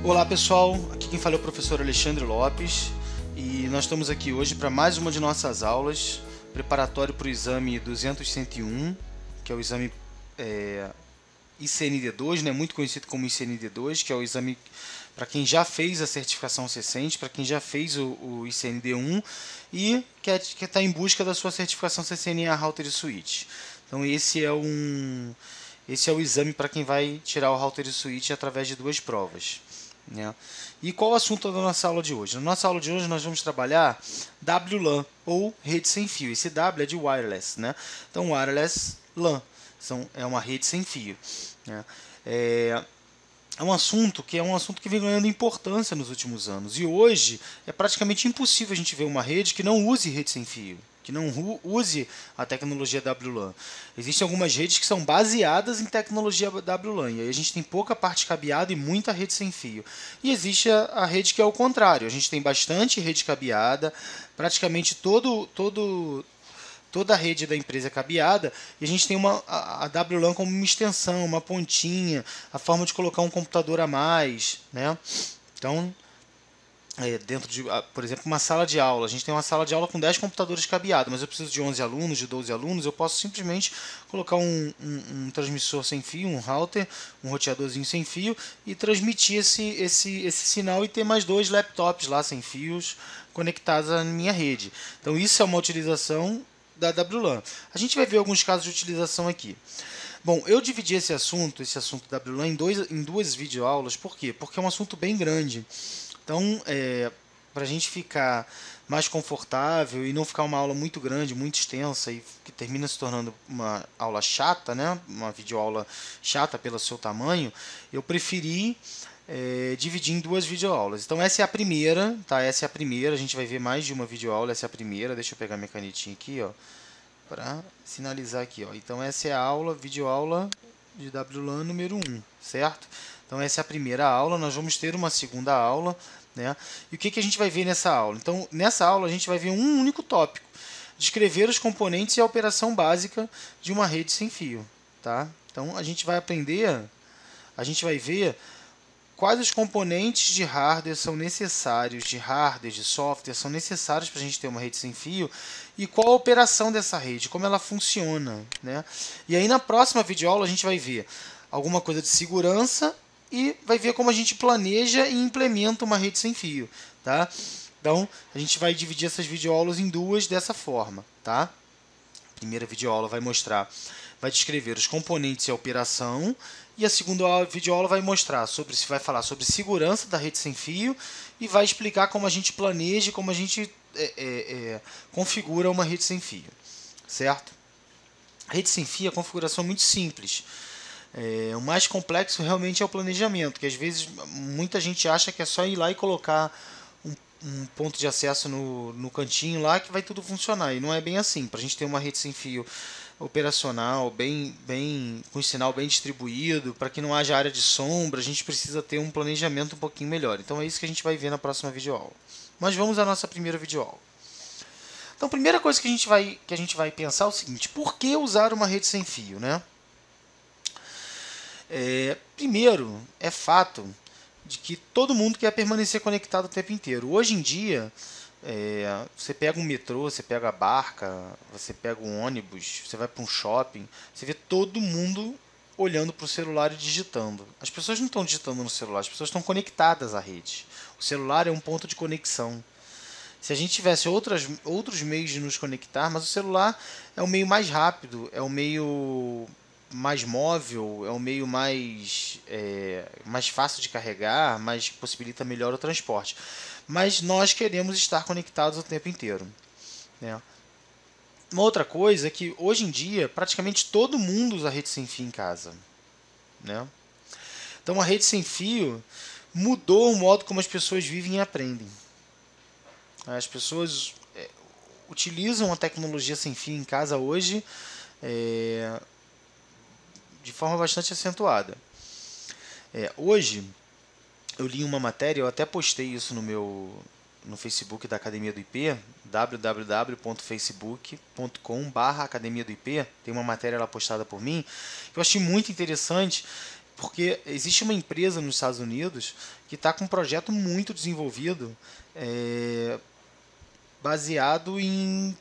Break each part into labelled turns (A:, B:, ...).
A: Olá pessoal, aqui quem fala é o professor Alexandre Lopes e nós estamos aqui hoje para mais uma de nossas aulas preparatório para o exame 200-101, que é o exame ICND2, né, muito conhecido como ICND2, que é o exame para quem já fez a certificação CCENT, para quem já fez o ICND1 e quer estar em busca da sua certificação CCNA Router e Switch. Então esse é o exame para quem vai tirar o Router e Switch através de duas provas, né? E qual o assunto da nossa aula de hoje? Na nossa aula de hoje nós vamos trabalhar WLAN, ou rede sem fio. Esse W é de wireless, né? Então wireless LAN é uma rede sem fio, né? É um assunto que vem ganhando importância nos últimos anos. E hoje é praticamente impossível a gente ver uma rede que não use rede sem fio, que não use a tecnologia WLAN. Existem algumas redes que são baseadas em tecnologia WLAN, e aí a gente tem pouca parte cabeada e muita rede sem fio. E existe a rede que é o contrário, a gente tem bastante rede cabeada, praticamente toda a rede da empresa é cabeada, e a gente tem a WLAN como uma extensão, uma pontinha, a forma de colocar um computador a mais, né? Então, dentro de, por exemplo, uma sala de aula, a gente tem uma sala de aula com 10 computadores cabeados, mas eu preciso de 11 alunos, de 12 alunos, eu posso simplesmente colocar um transmissor sem fio, um router, um roteadorzinho sem fio e transmitir esse sinal e ter mais 2 laptops lá sem fios conectados à minha rede. Então isso é uma utilização da WLAN. A gente vai ver alguns casos de utilização aqui. Bom, eu dividi esse assunto WLAN em duas videoaulas. Por quê? Porque é um assunto bem grande. Então, para a gente ficar mais confortável e não ficar uma aula muito grande, muito extensa e que termina se tornando uma aula chata, né? Uma videoaula chata pelo seu tamanho, eu preferi dividir em duas videoaulas. Então essa é a primeira, tá? Essa é a primeira, a gente vai ver mais de uma videoaula, essa é a primeira. Deixa eu pegar minha canetinha aqui, ó, para sinalizar aqui, ó. Então essa é a aula, videoaula de WLAN número 1, certo? Então essa é a primeira aula, nós vamos ter uma segunda aula, né? E o que a gente vai ver nessa aula? Então nessa aula a gente vai ver um único tópico: descrever os componentes e a operação básica de uma rede sem fio, tá? Então a gente vai ver quais os componentes de hardware são necessários, de software, são necessários para a gente ter uma rede sem fio e qual a operação dessa rede, como ela funciona, né? E aí na próxima videoaula a gente vai ver alguma coisa de segurança e vai ver como a gente planeja e implementa uma rede sem fio, tá? Então a gente vai dividir essas videoaulas em duas dessa forma, tá? A primeira videoaula vai descrever os componentes e a operação, e a segunda videoaula vai falar sobre segurança da rede sem fio e vai explicar como a gente planeja, como a gente configura uma rede sem fio, certo? A rede sem fio, a configuração é muito simples. O mais complexo realmente é o planejamento, que às vezes muita gente acha que é só ir lá e colocar um ponto de acesso no cantinho lá que vai tudo funcionar, e não é bem assim. Para a gente ter uma rede sem fio operacional, com sinal bem distribuído, para que não haja área de sombra, a gente precisa ter um planejamento um pouquinho melhor. Então é isso que a gente vai ver na próxima videoaula. Mas vamos à nossa primeira videoaula. Então a primeira coisa que a gente vai pensar é o seguinte: por que usar uma rede sem fio, né? Primeiro, é fato de que todo mundo quer permanecer conectado o tempo inteiro. Hoje em dia, você pega um metrô, você pega a barca, você pega um ônibus, você vai para um shopping, você vê todo mundo olhando para o celular e digitando. As pessoas não estão digitando no celular, as pessoas estão conectadas à rede. O celular é um ponto de conexão. Se a gente tivesse outros meios de nos conectar, mas o celular é o meio mais rápido, é o meio mais móvel, é o meio mais fácil de carregar, mas possibilita melhor o transporte. Mas nós queremos estar conectados o tempo inteiro, né? Uma outra coisa é que hoje em dia praticamente todo mundo usa rede sem fio em casa, né? Então a rede sem fio mudou o modo como as pessoas vivem e aprendem. As pessoas utilizam a tecnologia sem fio em casa hoje de forma bastante acentuada. Hoje eu li uma matéria, eu até postei isso no Facebook da Academia do IP, www.facebook.com/Academia do IP. Tem uma matéria lá postada por mim que eu achei muito interessante, Porque existe uma empresa nos Estados Unidos que está com um projeto muito desenvolvido, baseado em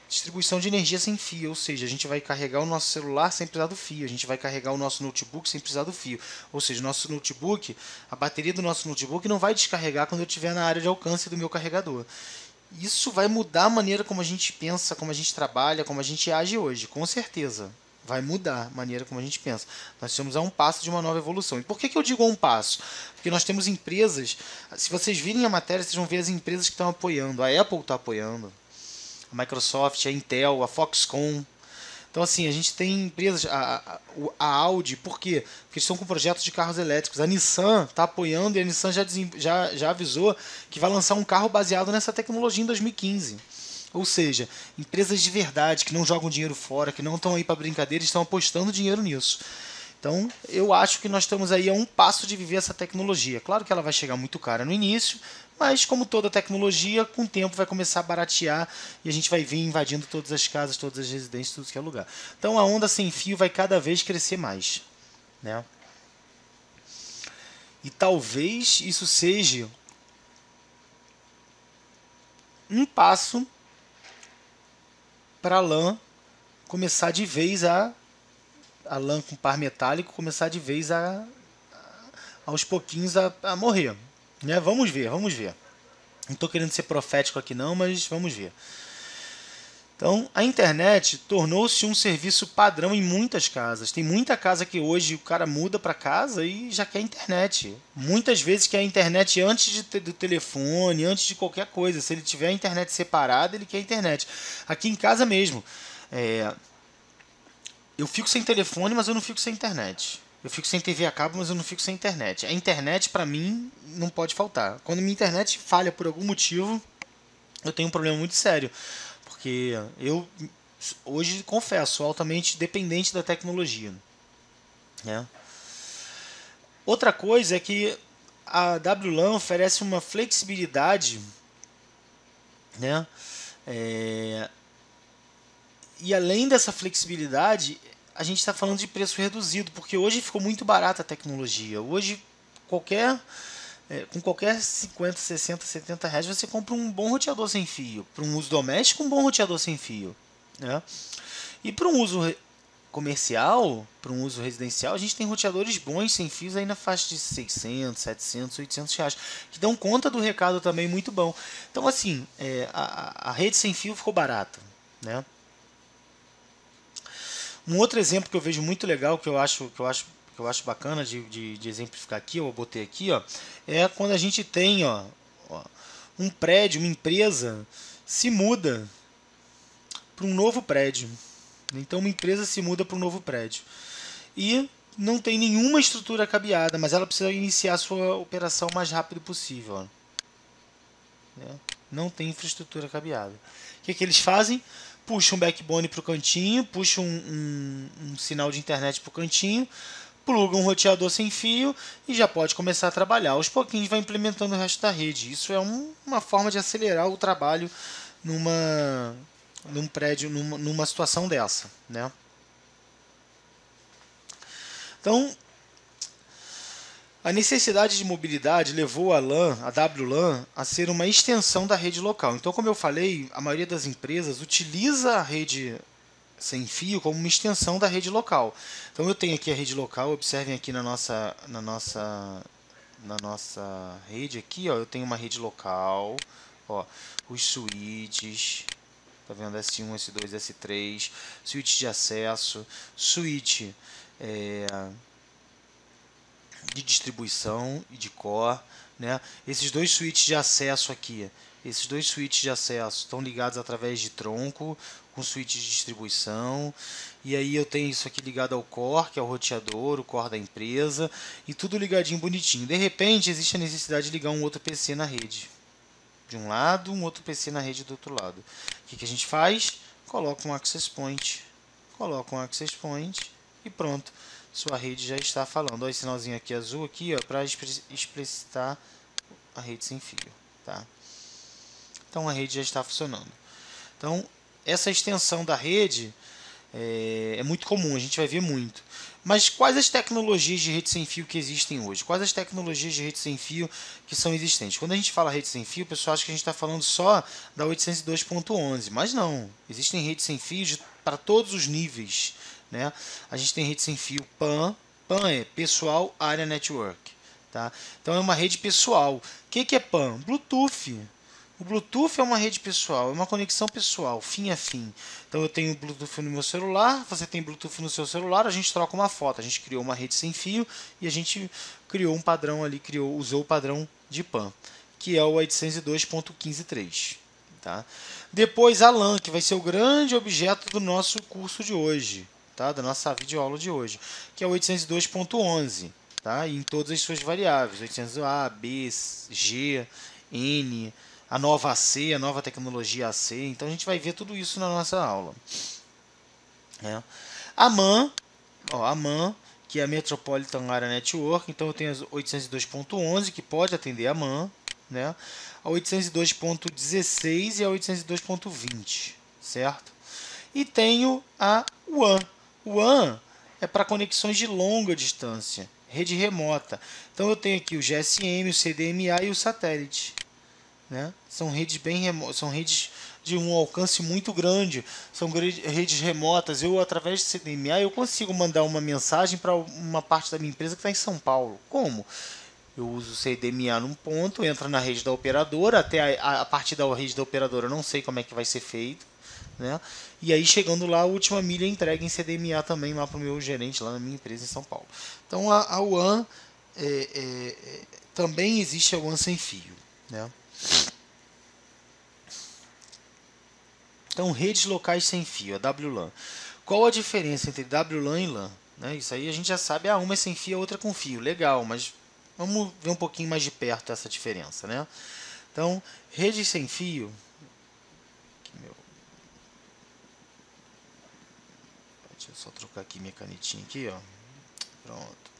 A: distribuição de energia sem fio, ou seja, a gente vai carregar o nosso celular sem precisar do fio, a gente vai carregar o nosso notebook sem precisar do fio, ou seja, nosso notebook, a bateria do nosso notebook não vai descarregar quando eu estiver na área de alcance do meu carregador. Isso vai mudar a maneira como a gente pensa, como a gente trabalha, como a gente age hoje, com certeza. Vai mudar a maneira como a gente pensa. Nós estamos a um passo de uma nova evolução. E por que eu digo a um passo? Porque nós temos empresas, se vocês virem a matéria, vocês vão ver as empresas que estão apoiando. A Apple está apoiando, a Microsoft, a Intel, a Foxconn. Então, assim, a gente tem empresas, a Audi, por quê? Porque eles estão com projetos de carros elétricos. A Nissan está apoiando e a Nissan já avisou que vai lançar um carro baseado nessa tecnologia em 2015. Ou seja, empresas de verdade, que não jogam dinheiro fora, que não estão aí para brincadeira, estão apostando dinheiro nisso. Então, eu acho que nós estamos aí a um passo de viver essa tecnologia. Claro que ela vai chegar muito cara no início, mas como toda tecnologia, com o tempo vai começar a baratear e a gente vai vir invadindo todas as casas, todas as residências, tudo que é lugar. Então, a onda sem fio vai cada vez crescer mais, né? E talvez isso seja um passo para a lã começar de vez a lã com par metálico começar de vez aos pouquinhos a morrer, né? Vamos ver, vamos ver. Não estou querendo ser profético aqui não, mas vamos ver. Então, a internet tornou-se um serviço padrão em muitas casas. Tem muita casa que hoje o cara muda para casa e já quer internet. Muitas vezes quer internet antes do telefone, antes de qualquer coisa. Se ele tiver a internet separada, ele quer internet. Aqui em casa mesmo, eu fico sem telefone, mas eu não fico sem internet. Eu fico sem TV a cabo, mas eu não fico sem internet. A internet, para mim, não pode faltar. Quando minha internet falha por algum motivo, eu tenho um problema muito sério. Porque eu, hoje, confesso, sou altamente dependente da tecnologia, né? Outra coisa é que a WLAN oferece uma flexibilidade, né? E além dessa flexibilidade, a gente está falando de preço reduzido, porque hoje ficou muito barata a tecnologia. Hoje, com qualquer 50, 60, 70 reais, você compra um bom roteador sem fio. Para um uso doméstico, um bom roteador sem fio, né? E para um uso comercial, para um uso residencial, a gente tem roteadores bons sem fios aí na faixa de 600, 700, 800 reais, que dão conta do recado também muito bom. Então, assim, a rede sem fio ficou barata, né? Um outro exemplo que eu vejo muito legal, que eu acho bacana de exemplificar aqui, eu botei aqui, ó, é quando a gente tem um prédio, uma empresa se muda para um novo prédio. Então uma empresa se muda para um novo prédio e não tem nenhuma estrutura cabeada, mas ela precisa iniciar a sua operação o mais rápido possível, ó, né? Não tem infraestrutura cabeada. O que eles fazem? Puxa um backbone para o cantinho, puxa um sinal de internet para o cantinho, pluga um roteador sem fio e já pode começar a trabalhar. Aos pouquinhos vai implementando o resto da rede. Isso é uma forma de acelerar o trabalho num prédio, numa situação dessa, né? Então, a necessidade de mobilidade levou a WLAN, a ser uma extensão da rede local. Então, como eu falei, a maioria das empresas utiliza a rede sem fio como uma extensão da rede local. Então, eu tenho aqui a rede local, observem aqui na nossa rede aqui, ó, eu tenho uma rede local, ó, os switches, tá vendo? S1, S2, S3, switch de acesso, switch de distribuição e de core, né? Esses dois switches de acesso aqui, estão ligados através de tronco com switch de distribuição, e aí eu tenho isso aqui ligado ao core, que é o roteador, o core da empresa, e tudo ligadinho bonitinho. De repente existe a necessidade de ligar um outro PC na rede de um lado, um outro PC na rede do outro lado. O que a gente faz? Coloca um access point, e pronto. Sua rede já está falando. Olha esse sinalzinho aqui azul aqui, para explicitar a rede sem fio, tá? Então a rede já está funcionando. Então essa extensão da rede É muito comum, a gente vai ver muito. Mas quais as tecnologias de rede sem fio que existem hoje? Quais as tecnologias de rede sem fio que são existentes? Quando a gente fala rede sem fio, o pessoal acha que a gente está falando só da 802.11, mas não. Existem redes sem fio para todos os níveis, né? A gente tem rede sem fio PAN. PAN é Pessoal Area Network. Tá? Então é uma rede pessoal. O que é PAN? Bluetooth. O Bluetooth é uma rede pessoal, é uma conexão pessoal, fim a fim. Então eu tenho Bluetooth no meu celular, você tem Bluetooth no seu celular, a gente troca uma foto, a gente criou uma rede sem fio e a gente criou um padrão ali, usou o padrão de PAN, que é o 802.15.3. Tá? Depois a LAN, que vai ser o grande objeto do nosso curso de hoje, tá? Da nossa videoaula de hoje, que é o 802.11, tá? E em todas as suas variáveis, 800A, B, G, N, a nova AC, a nova tecnologia AC. Então a gente vai ver tudo isso na nossa aula. A MAN, a MAN, que é a Metropolitan Area Network, então eu tenho a 802.11, que pode atender a MAN, né? A 802.16 e a 802.20, certo? E tenho a WAN. WAN é para conexões de longa distância, rede remota. Então eu tenho aqui o GSM, o CDMA e o satélite. Né? São redes bem remotas, são redes de um alcance muito grande, são redes remotas. Eu, através do CDMA, eu consigo mandar uma mensagem para uma parte da minha empresa que está em São Paulo. Como? Eu uso o CDMA num ponto, entra na rede da operadora, até a partir da rede da operadora eu não sei como é que vai ser feito. Né? E aí, chegando lá, a última milha é entregue em CDMA também lá para o meu gerente, lá na minha empresa em São Paulo. Então, a WAN, também existe a WAN sem fio. Né? Então, redes locais sem fio, a WLAN. Qual a diferença entre WLAN e LAN? Né? Isso aí a gente já sabe, uma é sem fio, a outra é com fio. Legal, mas vamos ver um pouquinho mais de perto essa diferença. Né? Então, rede sem fio... Deixa eu só trocar aqui minha canetinha aqui, ó. Pronto.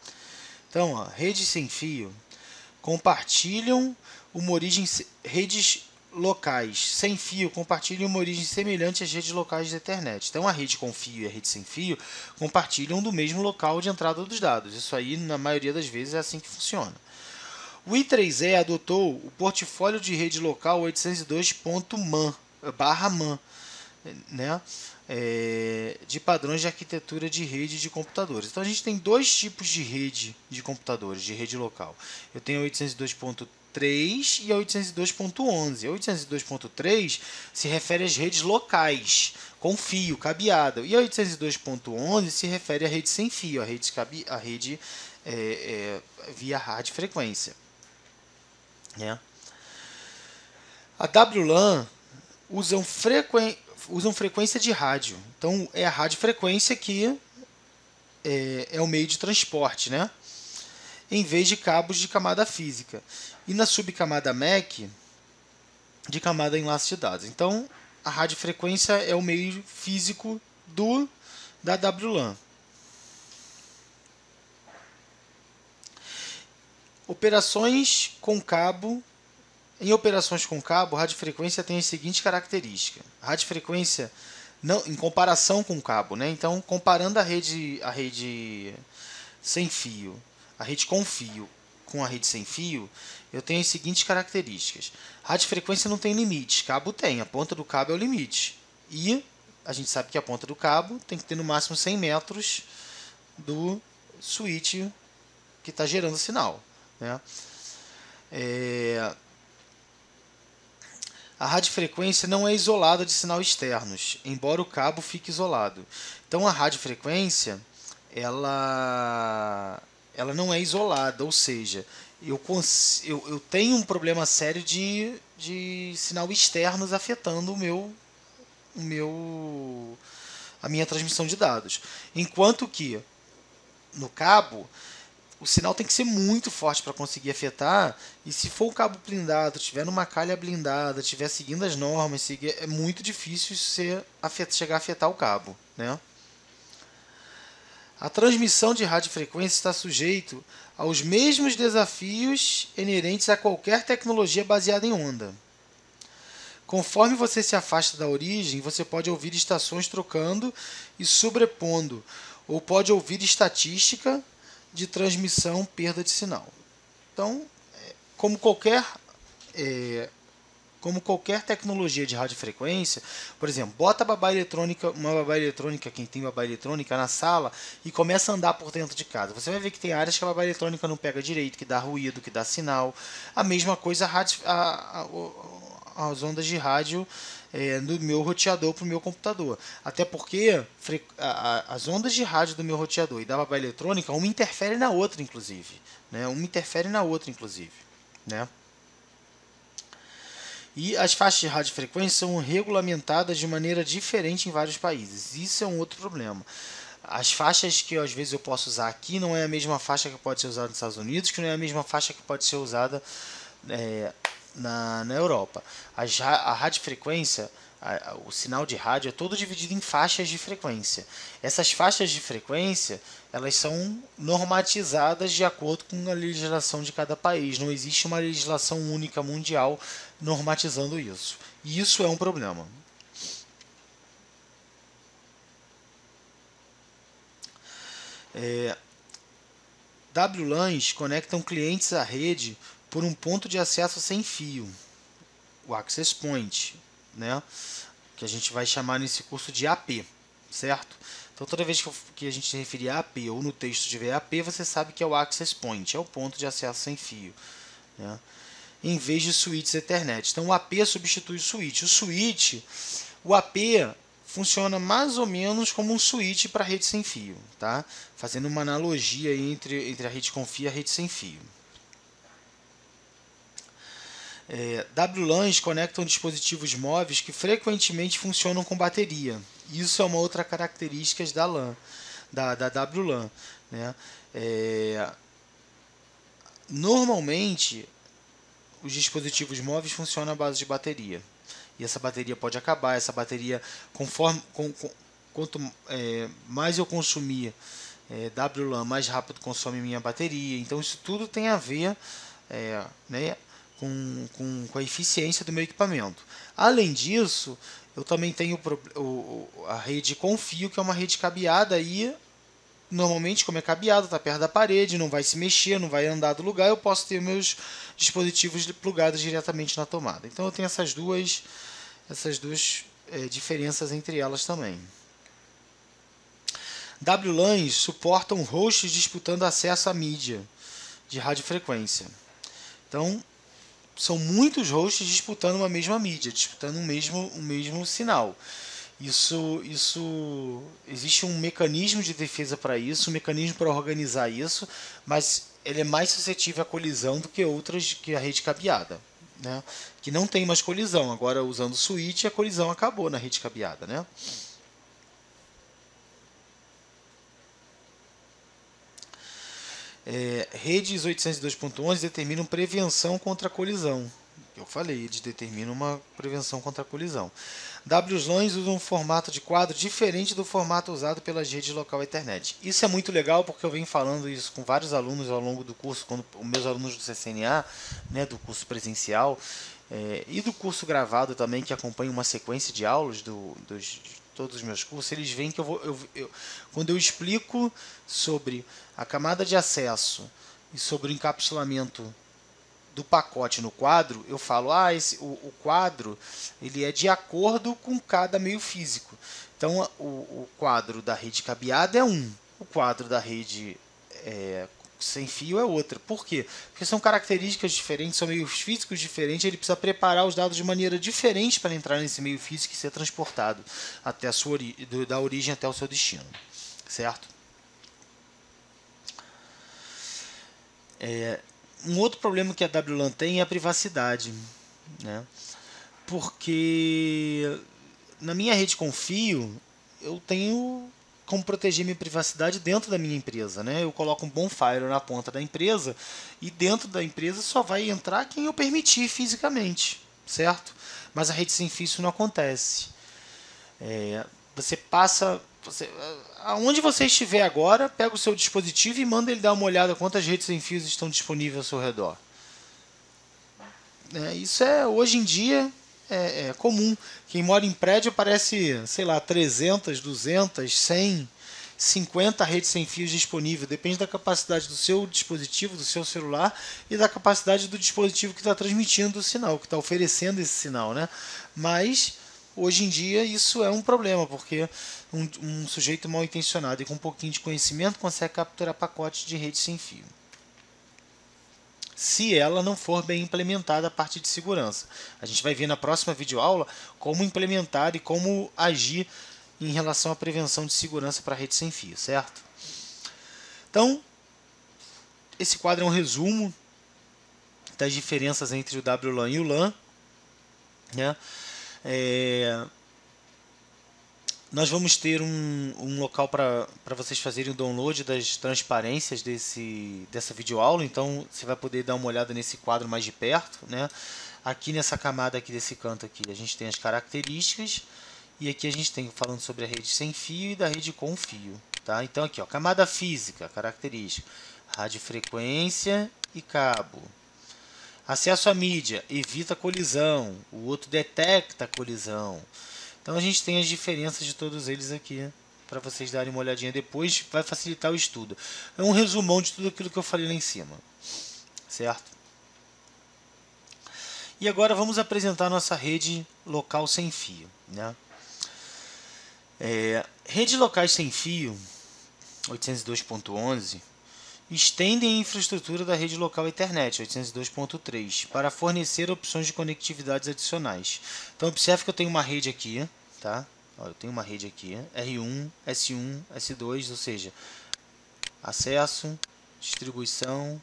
A: Então, ó, redes sem fio compartilham uma origem, redes locais sem fio compartilham uma origem semelhante às redes locais de Ethernet. Então, a rede com fio e a rede sem fio compartilham do mesmo local de entrada dos dados. Isso aí, na maioria das vezes, é assim que funciona. O I3E adotou o portfólio de rede local 802.MAN, né? De padrões de arquitetura de rede de computadores. Então a gente tem dois tipos de rede de computadores, de rede local. Eu tenho a 802.3 e a 802.11. A 802.3 se refere às redes locais, com fio, cabeado. E a 802.11 se refere à rede sem fio, a rede via radiofrequência. Né? A WLAN usam frequência de rádio. Então, é a radiofrequência que é o meio de transporte, né? Em vez de cabos de camada física. E na subcamada MAC, de camada enlace de dados. Então, a radiofrequência é o meio físico da WLAN. Operações com cabo. Em operações com cabo, a radiofrequência tem as seguintes características. A radiofrequência, não, em comparação com o cabo, né? Então, comparando a rede sem fio, a rede com fio com a rede sem fio, eu tenho as seguintes características. A radiofrequência não tem limite, cabo tem, a ponta do cabo é o limite. E a gente sabe que a ponta do cabo tem que ter no máximo 100 metros do switch que está gerando o sinal. Né? A radiofrequência não é isolada de sinal externos, embora o cabo fique isolado. Então, a radiofrequência ela não é isolada, ou seja, eu tenho um problema sério de sinal externos afetando a minha transmissão de dados. Enquanto que, no cabo, o sinal tem que ser muito forte para conseguir afetar, e se for um cabo blindado, estiver numa calha blindada, estiver seguindo as normas, é muito difícil chegar a afetar o cabo. Né? A transmissão de radiofrequência está sujeito aos mesmos desafios inerentes a qualquer tecnologia baseada em onda. Conforme você se afasta da origem, você pode ouvir estações trocando e sobrepondo, ou pode ouvir estatística de transmissão, perda de sinal. Então, como qualquer tecnologia de radiofrequência, por exemplo, bota uma babá eletrônica, quem tem babá eletrônica na sala, e começa a andar por dentro de casa. Você vai ver que tem áreas que a babá eletrônica não pega direito, que dá ruído, que dá sinal. A mesma coisa as ondas de rádio do meu roteador para o meu computador. Até porque as ondas de rádio do meu roteador e da babá eletrônica, uma interfere na outra, inclusive. Né? E as faixas de radiofrequência são regulamentadas de maneira diferente em vários países. Isso é um outro problema. As faixas que às vezes eu posso usar aqui não é a mesma faixa que pode ser usada nos Estados Unidos, que não é a mesma faixa que pode ser usada na Europa. A radiofrequência, o sinal de rádio é todo dividido em faixas de frequência. Essas faixas de frequência, elas são normatizadas de acordo com a legislação de cada país. Não existe uma legislação única mundial normatizando isso. E isso é um problema. WLANs conectam clientes à rede por um ponto de acesso sem fio, o Access Point, né? Que a gente vai chamar nesse curso de AP, certo? Então toda vez que a gente se referir a AP ou no texto tiver AP, você sabe que é o Access Point, é o ponto de acesso sem fio, né? Em vez de switches Ethernet. Então o AP substitui o switch. O AP funciona mais ou menos como um switch para rede sem fio, tá? Fazendo uma analogia entre a rede com fio e a rede sem fio. WLANs conectam dispositivos móveis que frequentemente funcionam com bateria. Isso é uma outra característica da LAN, da WLAN, né? Normalmente, os dispositivos móveis funcionam à base de bateria. E essa bateria pode acabar. Essa bateria, quanto mais eu consumir WLAN, mais rápido consome minha bateria. Então, isso tudo tem a ver, né, com a eficiência do meu equipamento. Além disso, eu também tenho a rede com fio, que é uma rede cabeada, e normalmente, como é cabeado, está perto da parede, não vai se mexer, não vai andar do lugar, eu posso ter meus dispositivos plugados diretamente na tomada. Então eu tenho essas duas diferenças entre elas também. WLANs suportam hosts disputando acesso à mídia de radiofrequência. Então, são muitos hosts disputando uma mesma mídia, disputando um mesmo sinal. Isso existe um mecanismo de defesa para isso, um mecanismo para organizar isso, mas ele é mais suscetível à colisão do que outras, que a rede cabeada, né? Que não tem mais colisão. Agora, usando o switch, a colisão acabou na rede cabeada, né? Redes 802.11 determinam prevenção contra a colisão. Eu falei, eles determinam uma prevenção contra a colisão. WLANs usam um formato de quadro diferente do formato usado pelas redes local Ethernet. Isso é muito legal porque eu venho falando isso com vários alunos ao longo do curso, quando os meus alunos do CCNA, né, do curso presencial, e do curso gravado também, que acompanha uma sequência de aulas de todos os meus cursos, eles veem que quando eu explico sobre a camada de acesso e sobre o encapsulamento do pacote no quadro, eu falo, o quadro ele é de acordo com cada meio físico. Então, o quadro da rede cabeada é um, o quadro da rede sem fio é outra. Por quê? Porque são características diferentes, são meios físicos diferentes, ele precisa preparar os dados de maneira diferente para entrar nesse meio físico e ser transportado até da origem até o seu destino. Certo? Um outro problema que a WLAN tem é a privacidade, né? Porque na minha rede com fio, eu tenho como proteger minha privacidade dentro da minha empresa, né? Eu coloco um bonfire na ponta da empresa e dentro da empresa só vai entrar quem eu permitir fisicamente, certo? Mas a rede sem fio isso não acontece. Você passa... aonde você estiver agora, pega o seu dispositivo e manda ele dar uma olhada quantas redes sem fios estão disponíveis ao seu redor. Isso hoje em dia é comum. Quem mora em prédio aparece, sei lá, 300, 200, 100, 50 redes sem fios disponíveis. Depende da capacidade do seu dispositivo, do seu celular e da capacidade do dispositivo que está transmitindo o sinal, que está oferecendo esse sinal, né? Mas hoje em dia isso é um problema, porque um sujeito mal intencionado e com um pouquinho de conhecimento consegue capturar pacotes de rede sem fio, se ela não for bem implementada a parte de segurança. A gente vai ver na próxima videoaula como implementar e como agir em relação à prevenção de segurança para rede sem fio, certo? Então, esse quadro é um resumo das diferenças entre o WLAN e o LAN, né? Nós vamos ter um local para vocês fazerem o download das transparências dessa videoaula, então você vai poder dar uma olhada nesse quadro mais de perto, né? Aqui nessa camada aqui desse canto aqui, a gente tem as características, e aqui a gente tem falando sobre a rede sem fio e da rede com fio, tá? Então aqui, ó, camada física, característica, radiofrequência e cabo. Acesso à mídia, evita colisão, o outro detecta colisão. Então a gente tem as diferenças de todos eles aqui, para vocês darem uma olhadinha depois, vai facilitar o estudo. É um resumão de tudo aquilo que eu falei lá em cima, certo? E agora vamos apresentar nossa rede local sem fio, né? Redes locais sem fio, 802.11, estendem a infraestrutura da rede local Ethernet, 802.3, para fornecer opções de conectividades adicionais. Então observe que eu tenho uma rede aqui, tá? Ó, eu tenho uma rede aqui, R1, S1, S2, ou seja, acesso, distribuição,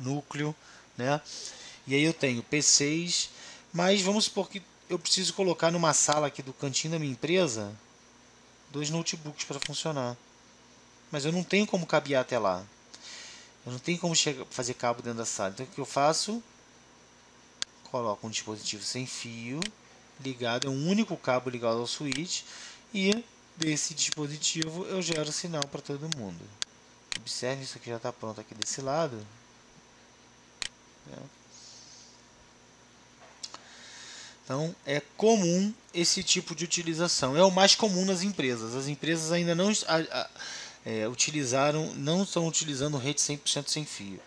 A: núcleo, né? E aí eu tenho P6, mas vamos supor que eu preciso colocar numa sala aqui do cantinho da minha empresa 2 notebooks para funcionar. Mas eu não tenho como cabear até lá. Eu não tenho como fazer cabo dentro da sala. Então o que eu faço? Coloco um dispositivo sem fio ligado, é um único cabo ligado ao switch, e desse dispositivo eu gero sinal para todo mundo. Observe, isso aqui já está pronto aqui desse lado. Então é comum esse tipo de utilização. É o mais comum nas empresas. As empresas ainda não não estão utilizando rede 100% sem fio.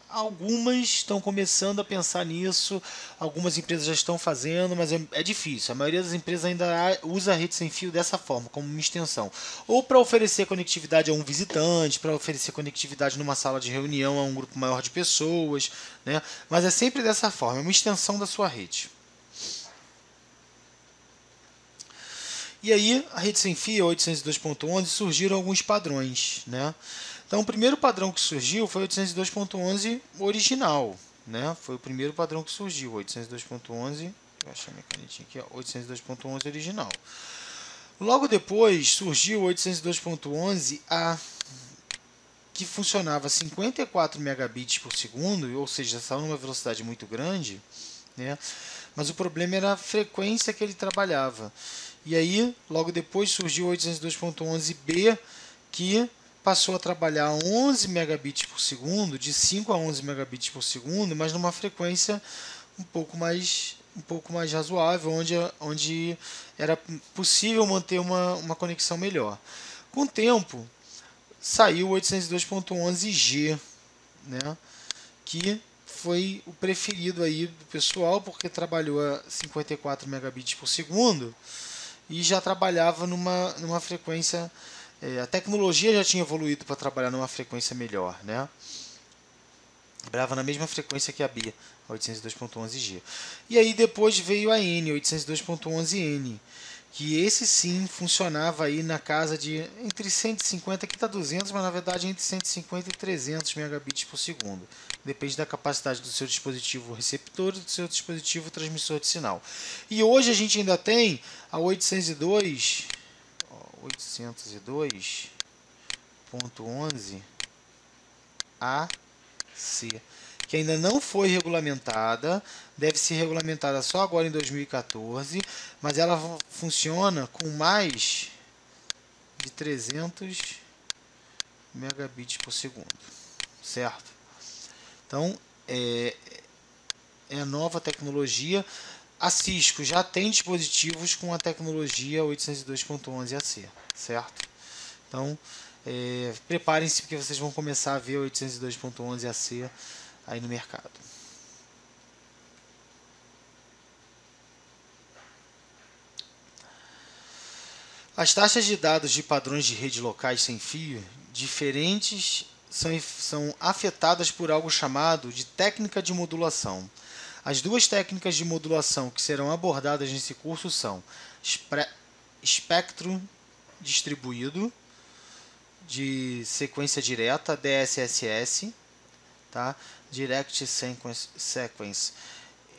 A: Algumas estão começando a pensar nisso, algumas empresas já estão fazendo, mas é difícil. A maioria das empresas ainda usa a rede sem fio dessa forma, como uma extensão. Ou para oferecer conectividade a um visitante, para oferecer conectividade numa sala de reunião a um grupo maior de pessoas, né? Mas é sempre dessa forma, é uma extensão da sua rede. E aí, a rede sem fio, 802.11, surgiram alguns padrões, né? Então, o primeiro padrão que surgiu foi o 802.11 original, né? Foi o primeiro padrão que surgiu, 802.11, vou achar minha canetinha aqui, 802.11 original. Logo depois surgiu o 802.11A, que funcionava 54 megabits por segundo, ou seja, estava numa velocidade muito grande, né? Mas o problema era a frequência que ele trabalhava. E aí, logo depois surgiu o 802.11b, que passou a trabalhar 11 megabits por segundo, de 5 a 11 megabits por segundo, mas numa frequência um pouco mais razoável, onde era possível manter uma conexão melhor. Com o tempo, saiu o 802.11g, né, que foi o preferido aí do pessoal, porque trabalhou a 54 megabits por segundo e já trabalhava numa frequência. A tecnologia já tinha evoluído para trabalhar numa frequência melhor, né? Trabalhava na mesma frequência que a B, 802.11g. E aí depois veio a N, 802.11n, que esse sim funcionava aí na casa de entre 150, aqui está 200, mas na verdade entre 150 e 300 megabits por segundo. Depende da capacidade do seu dispositivo receptor e do seu dispositivo transmissor de sinal. E hoje a gente ainda tem a 802.11 AC, que ainda não foi regulamentada, deve ser regulamentada só agora em 2014, mas ela funciona com mais de 300 megabits por segundo, certo? Então, é a nova tecnologia. A Cisco já tem dispositivos com a tecnologia 802.11ac, certo? Então, preparem-se porque vocês vão começar a ver 802.11ac aí no mercado. As taxas de dados de padrões de rede locais sem fio diferentes são afetadas por algo chamado de técnica de modulação. As duas técnicas de modulação que serão abordadas nesse curso são espectro distribuído de sequência direta, DSSS, tá? Direct Sequence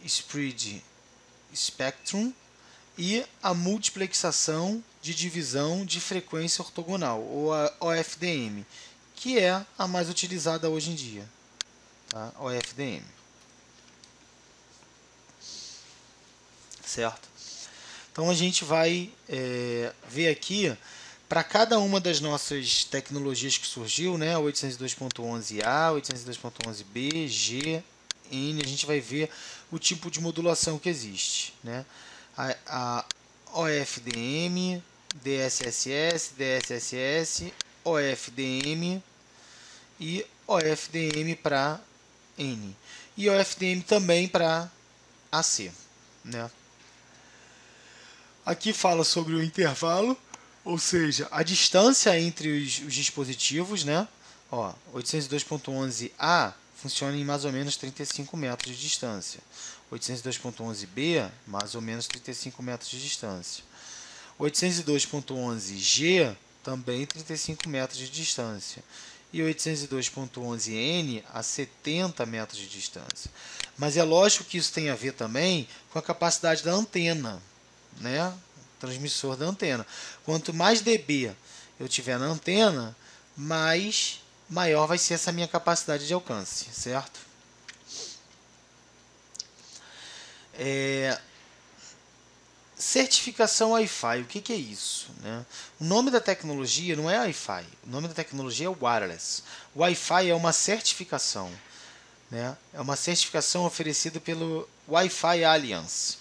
A: Spread Spectrum, e a multiplexação de divisão de frequência ortogonal, ou a OFDM, que é a mais utilizada hoje em dia, tá? OFDM. Certo? Então a gente vai ver aqui, para cada uma das nossas tecnologias que surgiu, né, 802.11a, 802.11b, G, N, a gente vai ver o tipo de modulação que existe, né? A OFDM, DSSS, DSSS, OFDM e OFDM para N. E OFDM também para AC, né? Aqui fala sobre o intervalo, ou seja, a distância entre os dispositivos, né? 802.11a funciona em mais ou menos 35 metros de distância. 802.11b, mais ou menos 35 metros de distância. 802.11g, também 35 metros de distância. E 802.11n a 70 metros de distância. Mas é lógico que isso tem a ver também com a capacidade da antena, né? Transmissor da antena. Quanto mais dB eu tiver na antena, maior vai ser essa minha capacidade de alcance, certo? Certificação Wi-Fi, o que é isso, né? O nome da tecnologia não é Wi-Fi, o nome da tecnologia é wireless. O Wi-Fi é uma certificação, né? É uma certificação oferecida pelo Wi-Fi Alliance,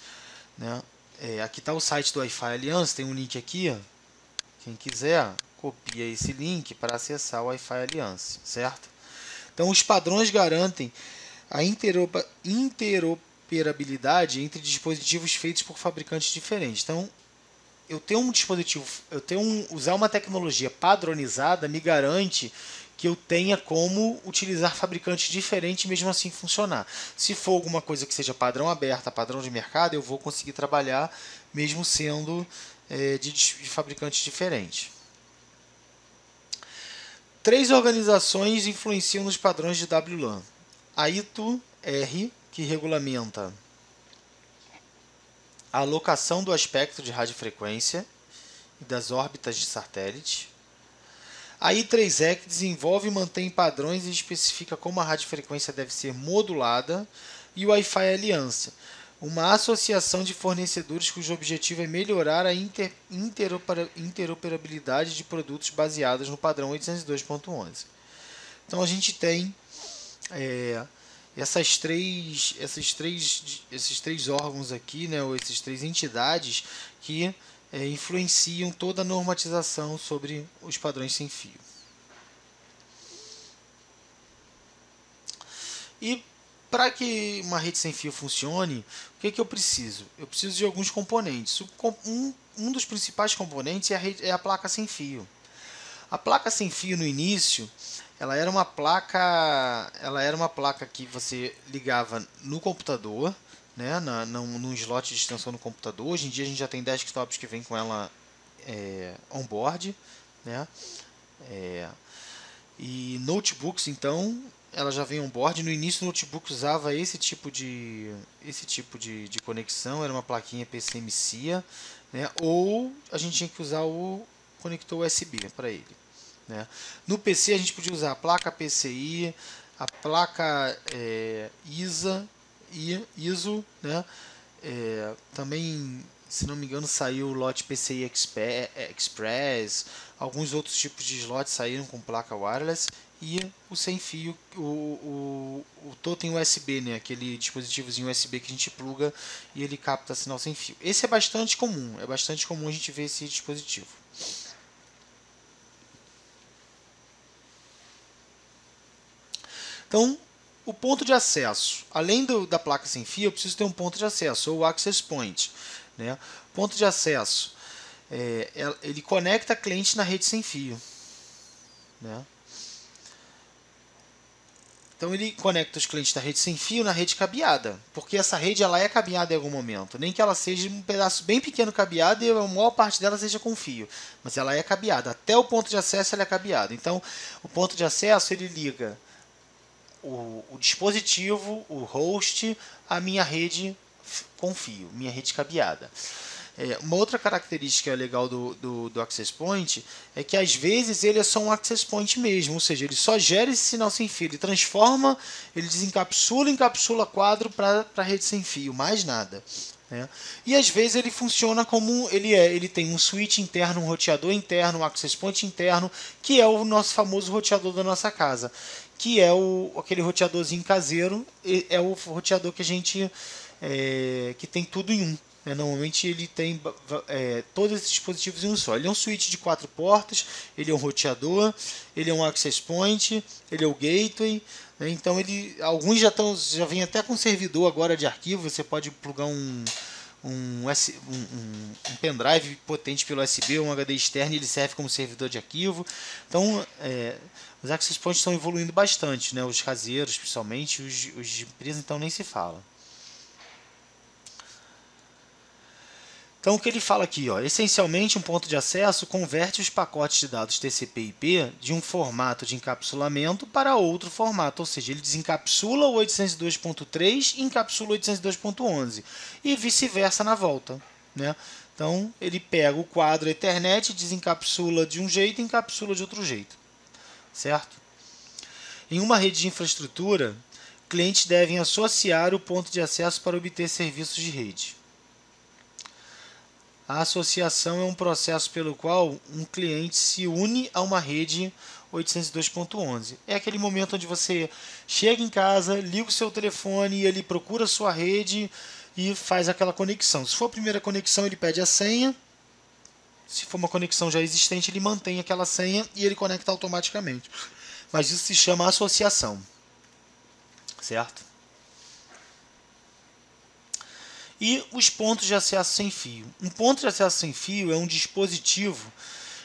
A: né? Aqui está o site do Wi-Fi Alliance, tem um link aqui, ó. Quem quiser, copia esse link para acessar o Wi-Fi Alliance, certo? Então, os padrões garantem a interoperabilidade entre dispositivos feitos por fabricantes diferentes. Então, eu ter um dispositivo, usar uma tecnologia padronizada me garante que eu tenha como utilizar fabricantes diferentes e mesmo assim funcionar. Se for alguma coisa que seja padrão aberta, padrão de mercado, eu vou conseguir trabalhar mesmo sendo de fabricantes diferentes. 3 organizações influenciam nos padrões de WLAN. A ITU-R, que regulamenta a alocação do aspecto de radiofrequência e das órbitas de satélite. A I3E, que desenvolve e mantém padrões e especifica como a radiofrequência deve ser modulada. E o Wi-Fi Alliance, uma associação de fornecedores cujo objetivo é melhorar a interoperabilidade de produtos baseados no padrão 802.11. Então a gente tem esses três órgãos aqui, né, ou essas 3 entidades que influenciam toda a normatização sobre os padrões sem fio. E para que uma rede sem fio funcione, o que eu preciso? Eu preciso de alguns componentes. Um dos principais componentes é a placa sem fio. A placa sem fio no início, ela era uma placa que você ligava no computador, né, num slot de extensão no computador. Hoje em dia a gente já tem desktops que vem com ela on-board, né? E notebooks, então, ela já vem on-board. No início o notebook usava esse tipo de conexão, era uma plaquinha PCM-CIA, né? Ou a gente tinha que usar o conector USB para ele, né? No PC a gente podia usar a placa PCI, a placa ISO, né? Também, se não me engano, saiu o lote PCI Express, alguns outros tipos de slots saíram com placa wireless, e o sem fio, o conector tem USB, né? Aquele dispositivozinho USB que a gente pluga e ele capta sinal sem fio. Esse é bastante comum a gente ver esse dispositivo. Então, o ponto de acesso, além da placa sem fio, eu preciso ter um ponto de acesso, ou o access point, né? Ponto de acesso, ele conecta cliente na rede sem fio, né? Então ele conecta os clientes da rede sem fio na rede cabeada, porque essa rede ela é cabeada em algum momento, nem que ela seja um pedaço bem pequeno cabeado e a maior parte dela seja com fio, mas ela é cabeada, até o ponto de acesso ela é cabeada. Então o ponto de acesso ele liga o dispositivo, o host, a minha rede com fio, minha rede cabeada. Uma outra característica legal do Access Point é que às vezes ele é só um Access Point mesmo, ou seja, ele só gera esse sinal sem fio, ele transforma, ele encapsula quadro para a rede sem fio, mais nada. Né? E às vezes ele funciona como ele tem um switch interno, um roteador interno, um Access Point interno, que é o nosso famoso roteador da nossa casa, que é aquele roteadorzinho caseiro, é o roteador que a gente que tem tudo em um. Normalmente ele tem todos esses dispositivos em um só. Ele é um switch de 4 portas, ele é um roteador, ele é um access point, ele é o gateway. Né? Então alguns já vem até com servidor agora de arquivo. Você pode plugar um pendrive potente pelo USB, um HD externo, e ele serve como servidor de arquivo. Então os access points estão evoluindo bastante, né? Os caseiros, principalmente, os de empresa, então nem se fala. Então o que ele fala aqui, ó, essencialmente um ponto de acesso converte os pacotes de dados TCP/IP de um formato de encapsulamento para outro formato, ou seja, ele desencapsula o 802.3 e encapsula o 802.11 e vice-versa na volta, né? Então ele pega o quadro Ethernet, desencapsula de um jeito e encapsula de outro jeito, certo? Em uma rede de infraestrutura, clientes devem associar o ponto de acesso para obter serviços de rede. A associação é um processo pelo qual um cliente se une a uma rede 802.11. É aquele momento onde você chega em casa, liga o seu telefone e ele procura a sua rede e faz aquela conexão. Se for a primeira conexão, ele pede a senha. Se for uma conexão já existente, ele mantém aquela senha e ele conecta automaticamente. Mas isso se chama associação, certo? E os pontos de acesso sem fio. Um ponto de acesso sem fio é um dispositivo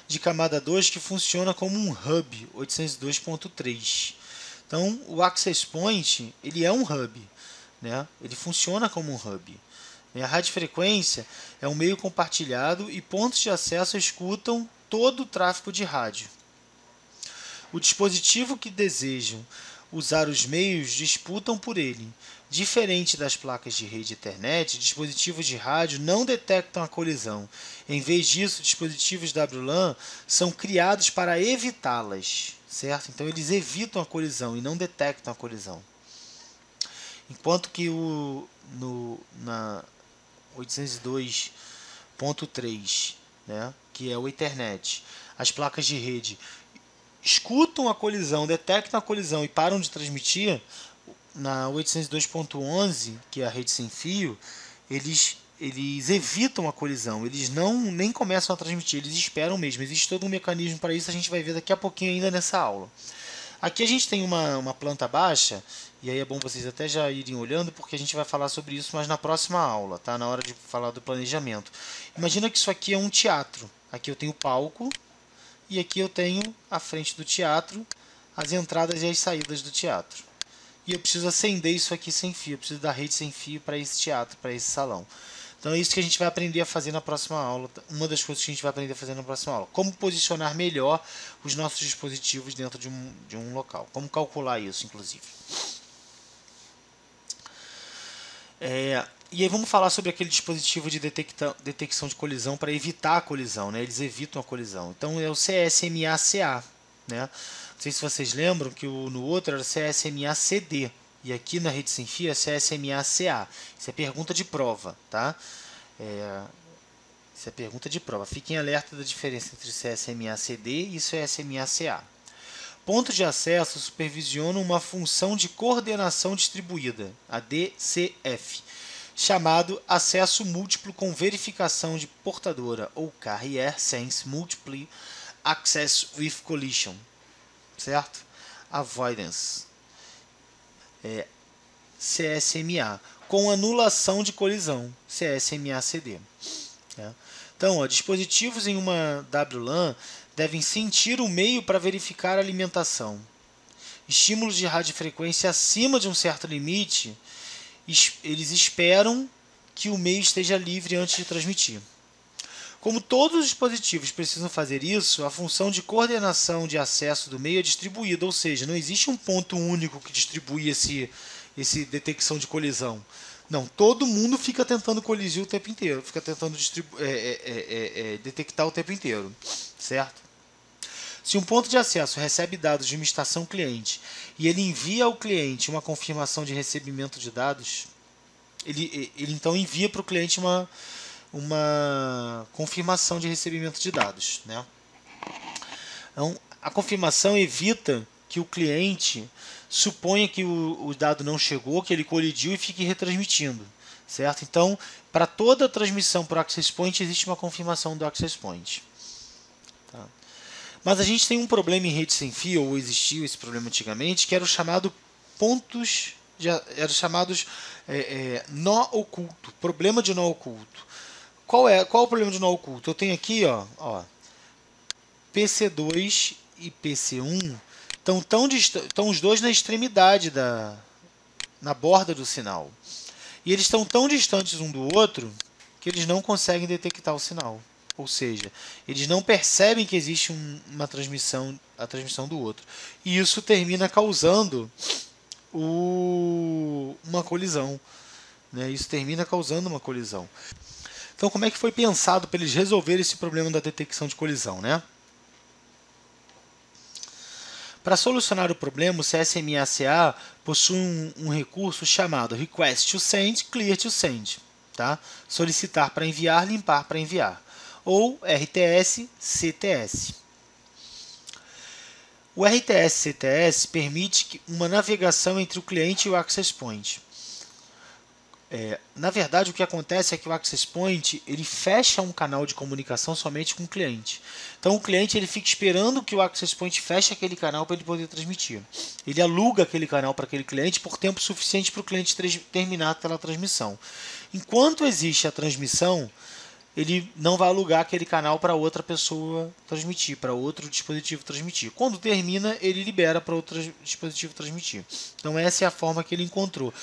A: de camada 2 que funciona como um hub 802.3. Então, o Access Point ele é um hub, né? Ele funciona como um hub. A radiofrequência é um meio compartilhado e pontos de acesso escutam todo o tráfego de rádio. O dispositivo que desejam usar os meios disputam por ele. Diferente das placas de rede Ethernet, dispositivos de rádio não detectam a colisão. Em vez disso, dispositivos WLAN são criados para evitá-las, certo? Então eles evitam a colisão e não detectam a colisão. Enquanto que na 802.3, né, que é o Ethernet, as placas de rede escutam a colisão, detectam a colisão e param de transmitir. Na 802.11, que é a rede sem fio, eles evitam a colisão, eles nem começam a transmitir, eles esperam mesmo. Existe todo um mecanismo para isso, a gente vai ver daqui a pouquinho ainda nessa aula. Aqui a gente tem uma planta baixa, e aí é bom vocês até já irem olhando, porque a gente vai falar sobre isso mais na próxima aula, tá? Na hora de falar do planejamento. Imagina que isso aqui é um teatro. Aqui eu tenho o palco, e aqui eu tenho a frente do teatro, as entradas e as saídas do teatro. E eu preciso acender isso aqui sem fio, eu preciso da rede sem fio para esse teatro, para esse salão. Então é isso que a gente vai aprender a fazer na próxima aula, uma das coisas que a gente vai aprender a fazer na próxima aula. Como posicionar melhor os nossos dispositivos dentro de um local, como calcular isso, inclusive. E aí vamos falar sobre aquele dispositivo de detecção de colisão para evitar a colisão, né? Eles evitam a colisão. Então é o CSMA-CA, né? Não sei se vocês lembram que no outro era CSMA-CD e aqui na rede sem fio é CSMA-CA. Isso é pergunta de prova, tá? Isso é pergunta de prova. Fiquem alerta da diferença entre CSMA-CD e CSMA-CA. ponto de acesso supervisiona uma função de coordenação distribuída, a DCF, chamado acesso múltiplo com verificação de portadora, ou Carrier Sense Multiple Access with Collision, certo? Avoidance, CSMA, com anulação de colisão, CSMA-CD. Então, dispositivos em uma WLAN devem sentir o meio para verificar a alimentação. Estímulos de radiofrequência acima de um certo limite, eles esperam que o meio esteja livre antes de transmitir. Como todos os dispositivos precisam fazer isso, a função de coordenação de acesso do meio é distribuída, ou seja, não existe um ponto único que distribui esse detecção de colisão. Não, todo mundo fica tentando colidir o tempo inteiro, fica tentando detectar o tempo inteiro, certo? Se um ponto de acesso recebe dados de uma estação cliente e ele envia ao cliente uma confirmação de recebimento de dados, ele então envia para o cliente uma confirmação de recebimento de dados, né? Então, a confirmação evita que o cliente suponha que o dado não chegou, que ele colidiu e fique retransmitindo, certo? Então, para toda transmissão por Access Point existe uma confirmação do Access Point. Tá? Mas a gente tem um problema em rede sem fio, ou existiu esse problema antigamente, que era o chamado pontos, eram chamados nó oculto, problema de nó oculto. Qual é o problema de nó oculto? Eu tenho aqui, ó, PC2 e PC1 estão os dois na extremidade na borda do sinal. E eles estão tão distantes um do outro que eles não conseguem detectar o sinal. Ou seja, eles não percebem que existe a transmissão do outro. E isso termina causando uma colisão. Né? Isso termina causando uma colisão. Então, como é que foi pensado para eles resolverem esse problema da detecção de colisão, né? Para solucionar o problema, o CSMA-CA possui um recurso chamado Request to Send, Clear to Send, tá? Solicitar para enviar, limpar para enviar, ou RTS-CTS. O RTS-CTS permite uma navegação entre o cliente e o Access Point. Na verdade, o que acontece é que o Access Point ele fecha um canal de comunicação somente com o cliente. Então, o cliente ele fica esperando que o Access Point feche aquele canal para ele poder transmitir. Ele aluga aquele canal para aquele cliente por tempo suficiente para o cliente terminar aquela transmissão. Enquanto existe a transmissão, ele não vai alugar aquele canal para outra pessoa transmitir, para outro dispositivo transmitir. Quando termina, ele libera para outro dispositivo transmitir. Então, essa é a forma que ele encontrou.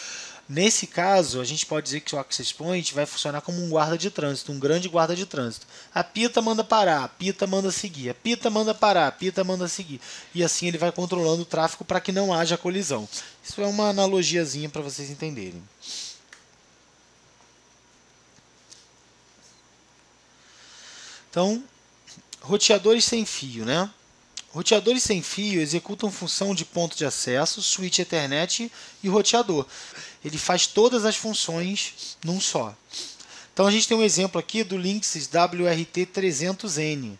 A: Nesse caso, a gente pode dizer que o Access Point vai funcionar como um guarda de trânsito, um grande guarda de trânsito. Apita, manda parar, apita, manda seguir, apita, manda parar, apita, manda seguir. E assim ele vai controlando o tráfego para que não haja colisão. Isso é uma analogiazinha para vocês entenderem. Então, roteadores sem fio, né? Roteadores sem fio executam função de ponto de acesso, switch Ethernet e roteador. Ele faz todas as funções num só. Então a gente tem um exemplo aqui do Linksys WRT300N,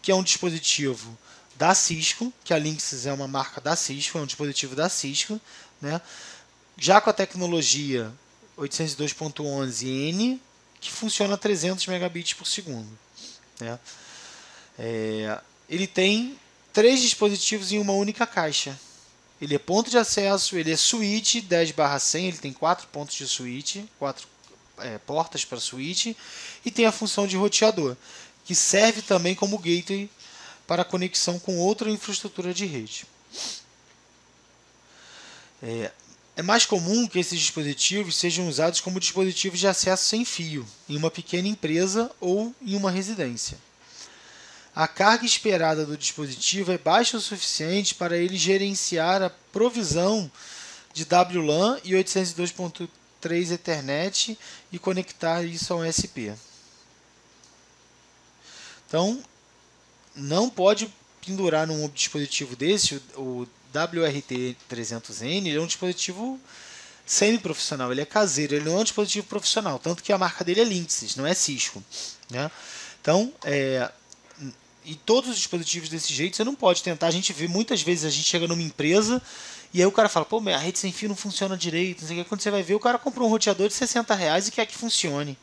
A: que é um dispositivo da Cisco, que a Linksys é uma marca da Cisco, é um dispositivo da Cisco, né? Já com a tecnologia 802.11n, que funciona a 300 megabits por segundo. Né? Ele tem 3 dispositivos em uma única caixa. Ele é ponto de acesso, ele é switch 10/100, ele tem 4 pontos de switch, 4 portas para switch, e tem a função de roteador, que serve também como gateway para conexão com outra infraestrutura de rede. É mais comum que esses dispositivos sejam usados como dispositivos de acesso sem fio, em uma pequena empresa ou em uma residência. A carga esperada do dispositivo é baixa o suficiente para ele gerenciar a provisão de WLAN e 802.3 Ethernet e conectar isso ao SP. Então, não pode pendurar num dispositivo desse. O WRT300N é um dispositivo semi-profissional, ele é caseiro, ele não é um dispositivo profissional, tanto que a marca dele é Linksys, não é Cisco. Né? Então, E todos os dispositivos desse jeito você não pode tentar. A gente vê muitas vezes, a gente chega numa empresa e aí o cara fala, pô, a rede sem fio não funciona direito, não sei o que. Quando você vai ver, o cara comprou um roteador de R$60 e quer que funcione.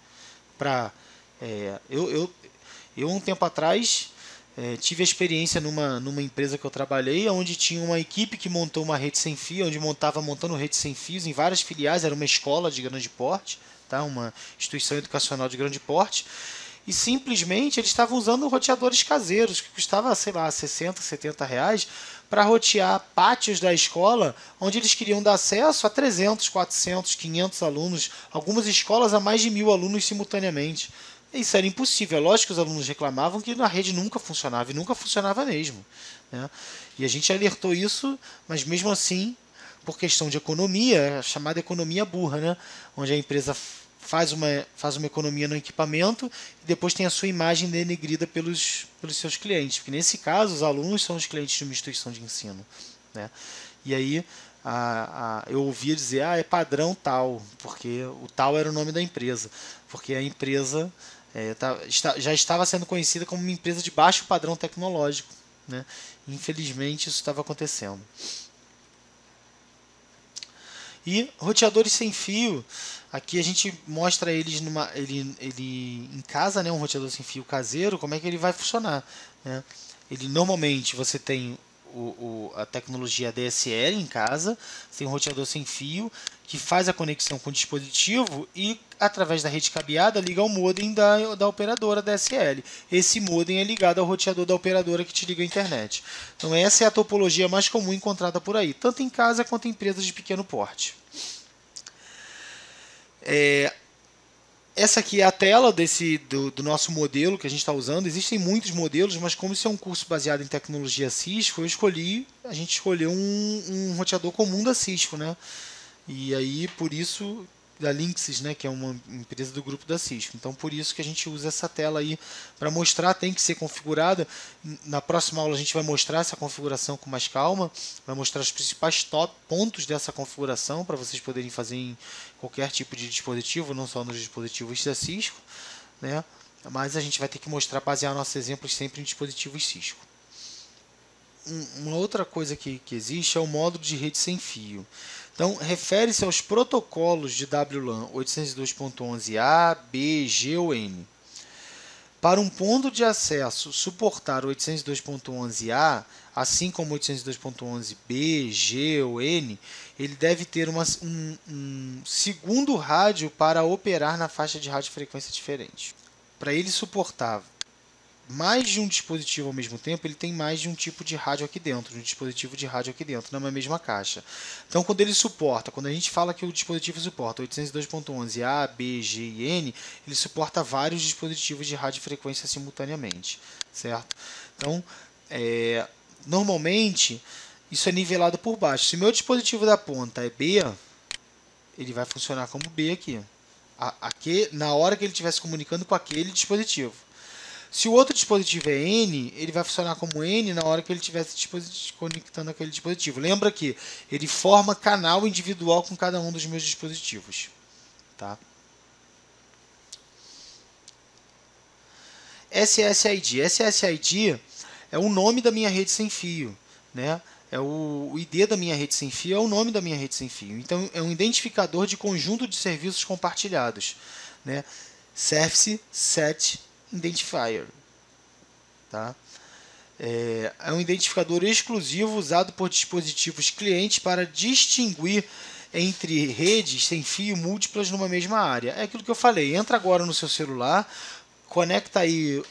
A: Eu um tempo atrás tive a experiência numa empresa que eu trabalhei, onde tinha uma equipe que montou uma rede sem fio, onde montando rede sem fios em várias filiais, era uma escola de grande porte, tá? Uma instituição educacional de grande porte, e simplesmente eles estavam usando roteadores caseiros, que custava, sei lá, R$60, R$70, para rotear pátios da escola, onde eles queriam dar acesso a 300, 400, 500 alunos, algumas escolas a mais de 1.000 alunos simultaneamente. Isso era impossível. É lógico que os alunos reclamavam que a rede nunca funcionava, e nunca funcionava mesmo, né? E a gente alertou isso, mas mesmo assim, por questão de economia, a chamada economia burra, né? Onde a empresa faz uma economia no equipamento e depois tem a sua imagem denegrida pelos seus clientes. Porque nesse caso, os alunos são os clientes de uma instituição de ensino, né? E aí eu ouvia dizer, é padrão tal, porque o tal era o nome da empresa, porque a empresa já estava sendo conhecida como uma empresa de baixo padrão tecnológico, né? Infelizmente isso estava acontecendo. E roteadores sem fio, aqui a gente mostra eles ele em casa, né? Um roteador sem fio caseiro, como é que ele vai funcionar, né? Ele normalmente você tem a tecnologia DSL em casa, tem um roteador sem fio que faz a conexão com o dispositivo e através da rede cabeada liga ao modem da operadora DSL. Esse modem é ligado ao roteador da operadora que te liga à internet. Então essa é a topologia mais comum encontrada por aí, tanto em casa quanto em empresas de pequeno porte. Essa aqui é a tela do nosso modelo que a gente está usando. Existem muitos modelos, mas como isso é um curso baseado em tecnologia Cisco, a gente escolheu um roteador comum da Cisco, né? E aí, por isso, da Linksys, né, que é uma empresa do grupo da Cisco. Então, por isso que a gente usa essa tela aí para mostrar, tem que ser configurada. Na próxima aula a gente vai mostrar essa configuração com mais calma, vai mostrar os principais pontos dessa configuração para vocês poderem fazer em qualquer tipo de dispositivo, não só nos dispositivos da Cisco, né? Mas a gente vai ter que mostrar, basear nossos exemplos sempre em dispositivos Cisco. Uma outra coisa que existe é o módulo de rede sem fio. Então, refere-se aos protocolos de WLAN 802.11a, B, G ou N. Para um ponto de acesso suportar 802.11a, assim como 802.11b, G ou N, ele deve ter um segundo rádio para operar na faixa de radiofrequência diferente. Para ele suportar mais de um dispositivo ao mesmo tempo, ele tem mais de um tipo de rádio aqui dentro, um dispositivo de rádio aqui dentro, na mesma caixa. Então, quando a gente fala que o dispositivo suporta 802.11a, B, G e N, ele suporta vários dispositivos de radiofrequência simultaneamente, certo? Então, normalmente, isso é nivelado por baixo. Se o meu dispositivo da ponta é B, ele vai funcionar como B aqui, na hora que ele estiver se comunicando com aquele dispositivo. Se o outro dispositivo é N, ele vai funcionar como N na hora que ele estiver se conectando aquele dispositivo. Lembra que ele forma canal individual com cada um dos meus dispositivos, tá? SSID. SSID é o nome da minha rede sem fio, né? O ID da minha rede sem fio é o nome da minha rede sem fio. Então, é um identificador de conjunto de serviços compartilhados, né? Service Set Identifier, tá? É um identificador exclusivo usado por dispositivos clientes para distinguir entre redes sem fio múltiplas numa mesma área. É aquilo que eu falei. Entra agora no seu celular, conecta aí,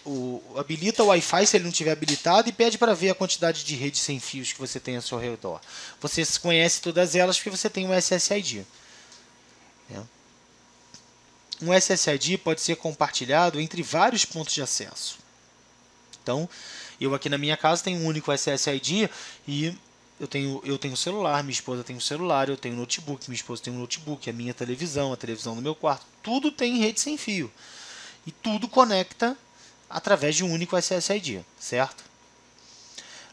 A: habilita o Wi-Fi se ele não estiver habilitado e pede para ver a quantidade de redes sem fios que você tem ao seu redor. Você conhece todas elas porque você tem um SSID. Um SSID pode ser compartilhado entre vários pontos de acesso. Então, eu aqui na minha casa tenho um único SSID e eu tenho celular, minha esposa tem um celular, eu tenho um notebook, minha esposa tem um notebook, a minha televisão, a televisão do meu quarto, tudo tem rede sem fio. E tudo conecta através de um único SSID, certo?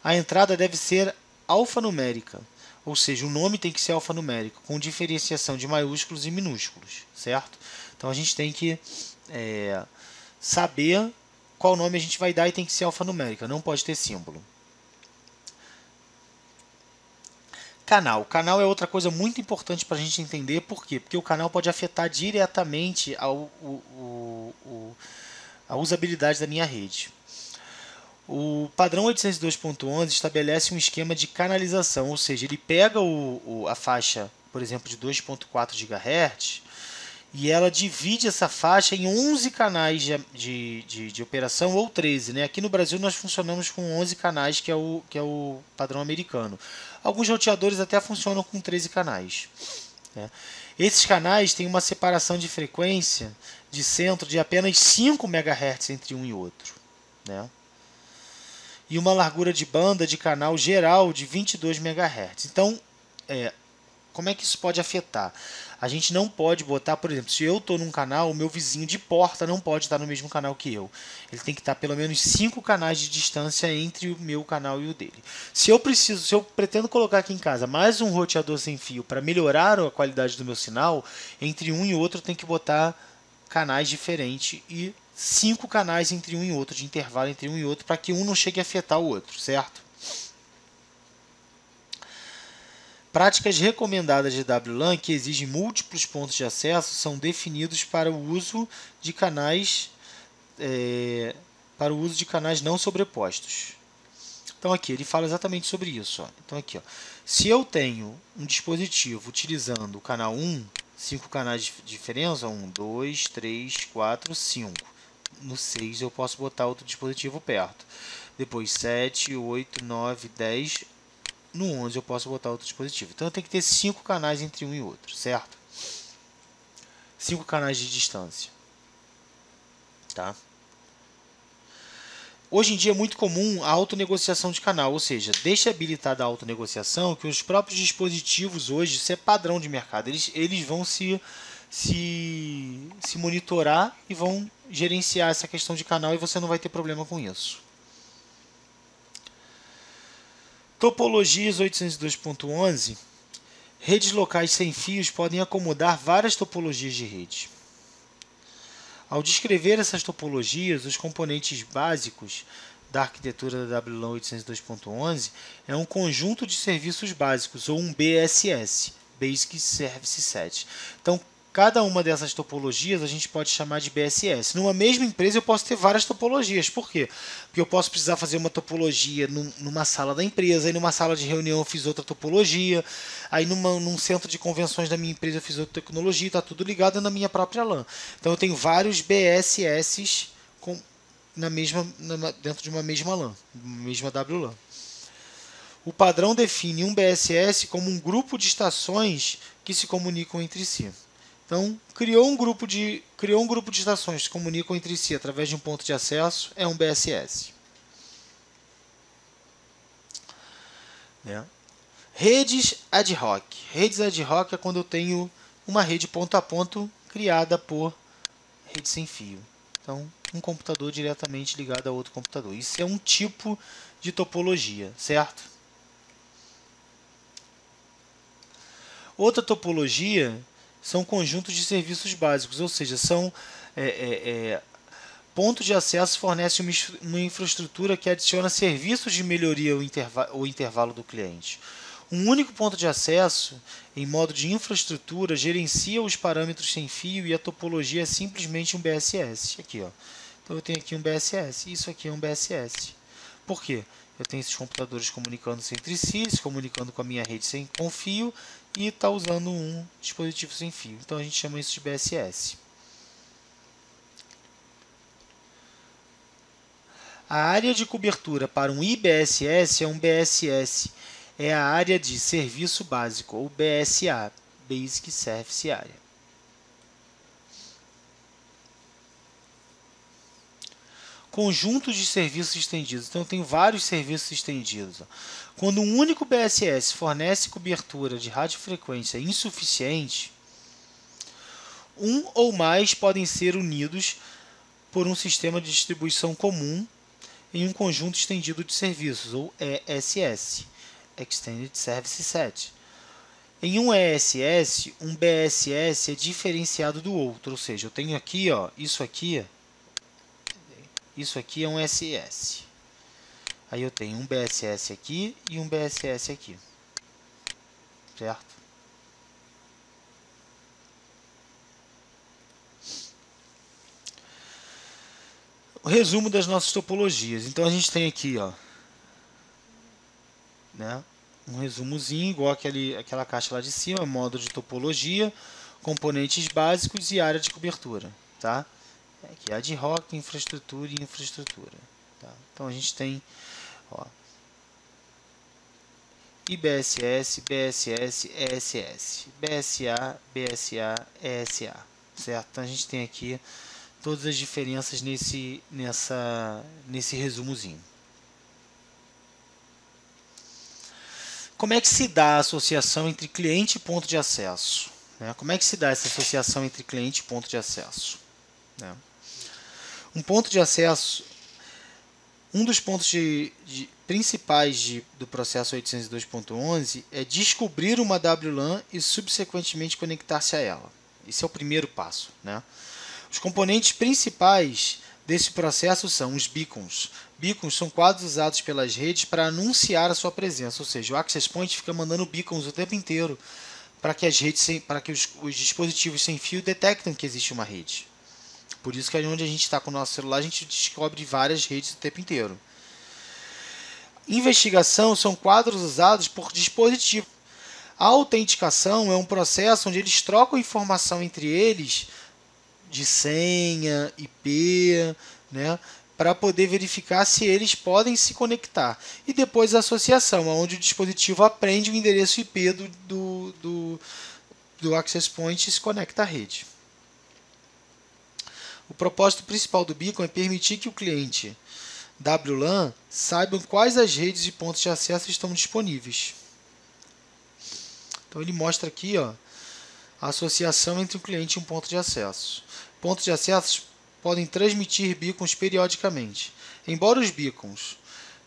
A: A entrada deve ser alfanumérica, ou seja, o nome tem que ser alfanumérico, com diferenciação de maiúsculos e minúsculos, certo? Então a gente tem que saber qual nome a gente vai dar e tem que ser alfanumérica, não pode ter símbolo. Canal. Canal é outra coisa muito importante para a gente entender. Por quê? Porque o canal pode afetar diretamente a usabilidade da minha rede. O padrão 802.11 estabelece um esquema de canalização, ou seja, ele pega a faixa, por exemplo, de 2.4 GHz e ela divide essa faixa em 11 canais de operação ou 13. Né? Aqui no Brasil nós funcionamos com 11 canais, que é o padrão americano. Alguns roteadores até funcionam com 13 canais. Né? Esses canais têm uma separação de frequência de centro de apenas 5 MHz entre um e outro. Né? E uma largura de banda de canal geral de 22 MHz. Então, como é que isso pode afetar? A gente não pode botar, por exemplo, se eu estou num canal, o meu vizinho de porta não pode estar no mesmo canal que eu. Ele tem que estar pelo menos 5 canais de distância entre o meu canal e o dele. Se eu pretendo colocar aqui em casa mais um roteador sem fio para melhorar a qualidade do meu sinal, entre um e outro eu tenho que botar canais diferentes e 5 canais entre um e outro, de intervalo entre um e outro, para que um não chegue a afetar o outro, certo? Práticas recomendadas de WLAN que exigem múltiplos pontos de acesso são definidos para o uso de canais não sobrepostos. Então aqui ele fala exatamente sobre isso. Ó. Então aqui, ó, se eu tenho um dispositivo utilizando o canal 1, 5 canais de diferença, 1, 2, 3, 4, 5. No 6 eu posso botar outro dispositivo perto. Depois 7, 8, 9, 10. No 11 eu posso botar outro dispositivo. Então eu tenho que ter 5 canais entre um e outro, certo? 5 canais de distância. Tá? Hoje em dia é muito comum a autonegociação de canal, ou seja, deixa habilitada a autonegociação, que os próprios dispositivos hoje, isso é padrão de mercado, eles vão se monitorar e vão gerenciar essa questão de canal e você não vai ter problema com isso. Topologias 802.11. Redes locais sem fios podem acomodar várias topologias de rede. Ao descrever essas topologias, os componentes básicos da arquitetura da WLAN 802.11 é um conjunto de serviços básicos, ou um BSS, Basic Service Set. Então, cada uma dessas topologias a gente pode chamar de BSS. Numa mesma empresa eu posso ter várias topologias. Por quê? Porque eu posso precisar fazer uma topologia numa sala da empresa, aí numa sala de reunião eu fiz outra topologia, aí num centro de convenções da minha empresa eu fiz outra tecnologia, está tudo ligado na minha própria LAN. Então eu tenho vários BSS dentro de uma mesma LAN, uma mesma WLAN. O padrão define um BSS como um grupo de estações que se comunicam entre si. Então, criou um grupo de estações que se comunicam entre si através de um ponto de acesso, é um BSS. Né? Redes ad hoc. Redes ad hoc é quando eu tenho uma rede ponto a ponto criada por rede sem fio. Então, um computador diretamente ligado a outro computador. Isso é um tipo de topologia, certo? Outra topologia são conjuntos de serviços básicos, ou seja, são pontos de acesso que fornecem uma infraestrutura que adiciona serviços de melhoria ao intervalo do cliente. Um único ponto de acesso, em modo de infraestrutura, gerencia os parâmetros sem fio e a topologia é simplesmente um BSS. Aqui, ó. Então eu tenho aqui um BSS, isso aqui é um BSS. Por quê? Eu tenho esses computadores comunicando-se entre si, se comunicando com a minha rede com fio e está usando um dispositivo sem fio. Então a gente chama isso de BSS. A área de cobertura para um IBSS é um BSS. É a área de serviço básico, ou BSA, Basic Service Area. Conjuntos de serviços estendidos. Então, eu tenho vários serviços estendidos. Quando um único BSS fornece cobertura de radiofrequência insuficiente, um ou mais podem ser unidos por um sistema de distribuição comum em um conjunto estendido de serviços, ou ESS, Extended Service Set. Em um ESS, um BSS é diferenciado do outro, ou seja, eu tenho aqui, ó, isso aqui isso aqui é um SS. Aí eu tenho um BSS aqui e um BSS aqui, certo? O resumo das nossas topologias. Então a gente tem aqui, ó, né, um resumozinho igual aquela caixa lá de cima, módulo de topologia, componentes básicos e área de cobertura, tá? Aqui ad hoc, infraestrutura e infraestrutura, tá? Então a gente tem, ó, IBSS, BSS, ESS, BSA, BSA, ESA, certo? Então a gente tem aqui todas as diferenças nesse resumozinho. Como é que se dá a associação entre cliente e ponto de acesso? Né? Como é que se dá essa associação entre cliente e ponto de acesso? Né? Um ponto de acesso, um dos pontos principais do processo 802.11 é descobrir uma WLAN e subsequentemente conectar-se a ela. Esse é o primeiro passo, né? Os componentes principais desse processo são os beacons. Beacons são quadros usados pelas redes para anunciar a sua presença, ou seja, o access point fica mandando beacons o tempo inteiro para que os dispositivos sem fio detectem que existe uma rede. Por isso que é onde a gente está com o nosso celular, a gente descobre várias redes o tempo inteiro. Investigação são quadros usados por dispositivo. A autenticação é um processo onde eles trocam informação entre eles de senha, IP, né, para poder verificar se eles podem se conectar. E depois a associação, onde o dispositivo aprende o endereço IP do access point e se conecta à rede. O propósito principal do beacon é permitir que o cliente WLAN saiba quais as redes e pontos de acesso estão disponíveis. Então ele mostra aqui, ó, a associação entre um cliente e um ponto de acesso. Pontos de acesso podem transmitir beacons periodicamente. Embora os beacons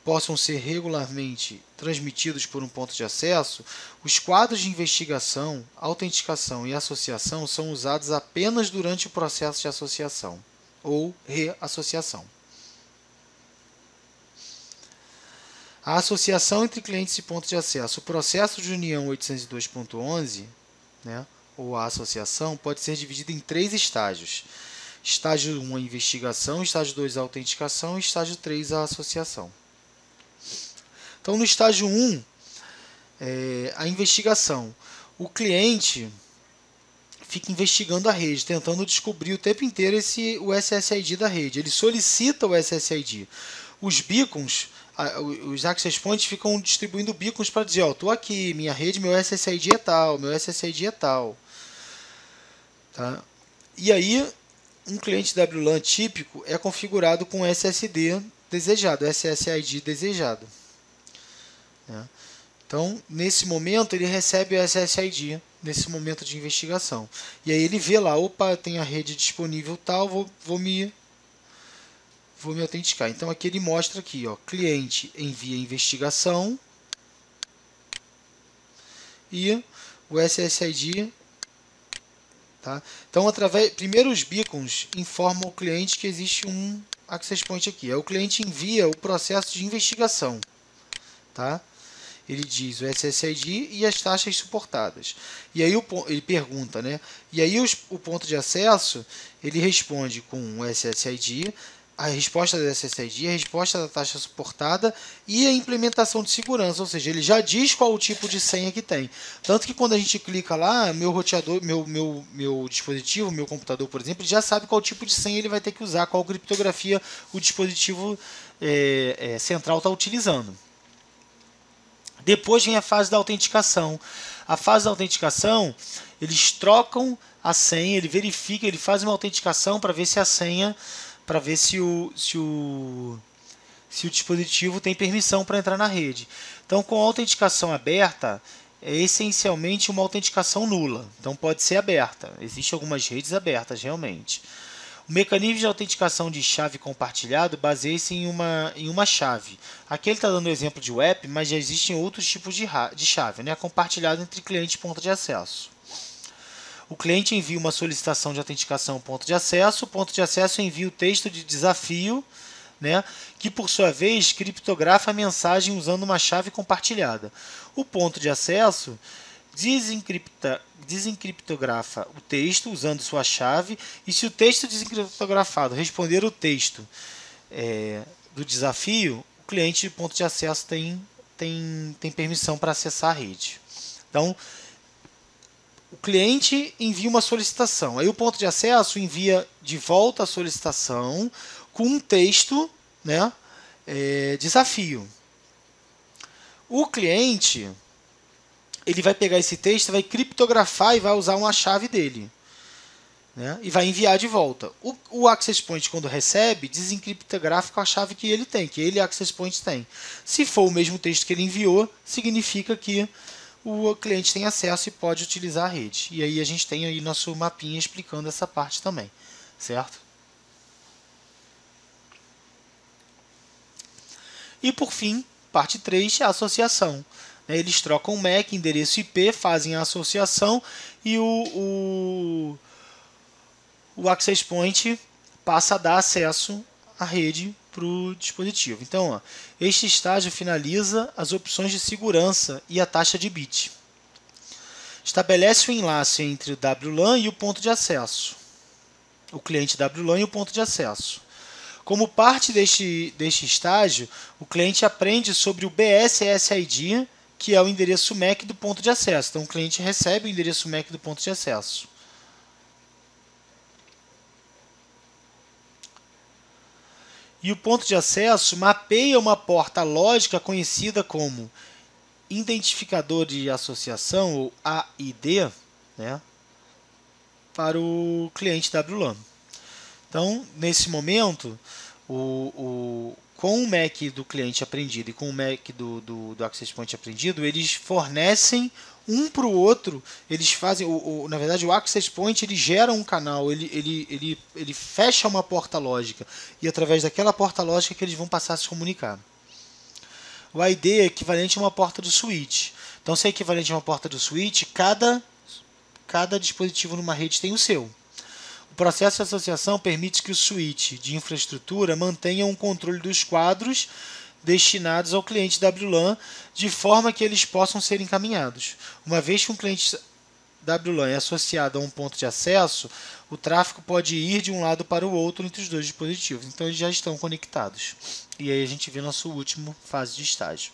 A: possam ser regularmente transmitidos por um ponto de acesso, os quadros de investigação, autenticação e associação são usados apenas durante o processo de associação ou reassociação. A associação entre clientes e pontos de acesso. O processo de união 802.11, né, ou a associação, pode ser dividido em 3 estágios. Estágio 1, a investigação, estágio 2, a autenticação e estágio 3, a associação. Então, no estágio 1, a investigação. O cliente fica investigando a rede, tentando descobrir o tempo inteiro o SSID da rede. Ele solicita o SSID. Os beacons, os access points ficam distribuindo beacons para dizer, ó, estou aqui, minha rede, meu SSID é tal, meu SSID é tal. Tá? E aí, um cliente WLAN típico é configurado com SSD desejado, SSID desejado. Né? Então, nesse momento, ele recebe o SSID, nesse momento de investigação. E aí ele vê lá, opa, tem a rede disponível tal, vou me autenticar. Então, aqui ele mostra aqui, ó, cliente envia investigação e o SSID. Tá? Então, primeiro os beacons informam o cliente que existe um access point aqui. Aí o cliente envia o processo de investigação. Tá? Ele diz o SSID e as taxas suportadas. E aí ele pergunta, né? E aí o ponto de acesso, ele responde com o SSID, a resposta do SSID, a resposta da taxa suportada e a implementação de segurança, ou seja, ele já diz qual o tipo de senha que tem. Tanto que quando a gente clica lá, meu roteador, meu dispositivo, meu computador, por exemplo, ele já sabe qual tipo de senha ele vai ter que usar, qual criptografia o dispositivo central está utilizando. Depois vem a fase da autenticação. A fase da autenticação, eles trocam a senha, ele verifica, ele faz uma autenticação para ver se a senha, para ver se o dispositivo tem permissão para entrar na rede. Então, com a autenticação aberta, é essencialmente uma autenticação nula. Então, pode ser aberta. Existem algumas redes abertas, realmente. O mecanismo de autenticação de chave compartilhado baseia-se em uma chave. Aqui ele está dando o exemplo de web, mas já existem outros tipos de chave, né? Compartilhado entre cliente e ponto de acesso. O cliente envia uma solicitação de autenticação ao ponto de acesso. O ponto de acesso envia o texto de desafio, né, que por sua vez criptografa a mensagem usando uma chave compartilhada. O ponto de acesso desencriptografa o texto usando sua chave, e se o texto desencriptografado responder o texto do desafio, o cliente de ponto de acesso tem permissão para acessar a rede. Então, o cliente envia uma solicitação, aí o ponto de acesso envia de volta a solicitação com um texto, né, desafio. O cliente ele vai pegar esse texto, vai criptografar e vai usar uma chave dele, né, e vai enviar de volta. O Access Point, quando recebe, desencriptografa com a chave que ele tem, que ele, Access Point, tem. Se for o mesmo texto que ele enviou, significa que o cliente tem acesso e pode utilizar a rede. E aí a gente tem aí nosso mapinha explicando essa parte também, certo? E por fim, parte 3, a associação. Eles trocam MAC, endereço IP, fazem a associação e o Access Point passa a dar acesso à rede para o dispositivo. Então, ó, este estágio finaliza as opções de segurança e a taxa de bit. Estabelece o enlace entre o WLAN e o ponto de acesso. O cliente WLAN e o ponto de acesso. Como parte deste estágio, o cliente aprende sobre o BSSID, que é o endereço MAC do ponto de acesso. Então, o cliente recebe o endereço MAC do ponto de acesso. E o ponto de acesso mapeia uma porta lógica conhecida como identificador de associação, ou AID, né, para o cliente WLAN. Então, nesse momento, com o MAC do cliente aprendido e com o MAC do Access Point aprendido, eles fornecem um para o outro, eles fazem, na verdade, o Access Point ele gera um canal, ele fecha uma porta lógica, e através daquela porta lógica que eles vão passar a se comunicar. O AID é equivalente a uma porta do switch. Então, se é equivalente a uma porta do switch, cada dispositivo numa rede tem o seu. O processo de associação permite que o switch de infraestrutura mantenha um controle dos quadros destinados ao cliente WLAN, de forma que eles possam ser encaminhados. Uma vez que um cliente WLAN é associado a um ponto de acesso, o tráfego pode ir de um lado para o outro entre os dois dispositivos. Então, eles já estão conectados. E aí a gente vê nossa última fase de estágio.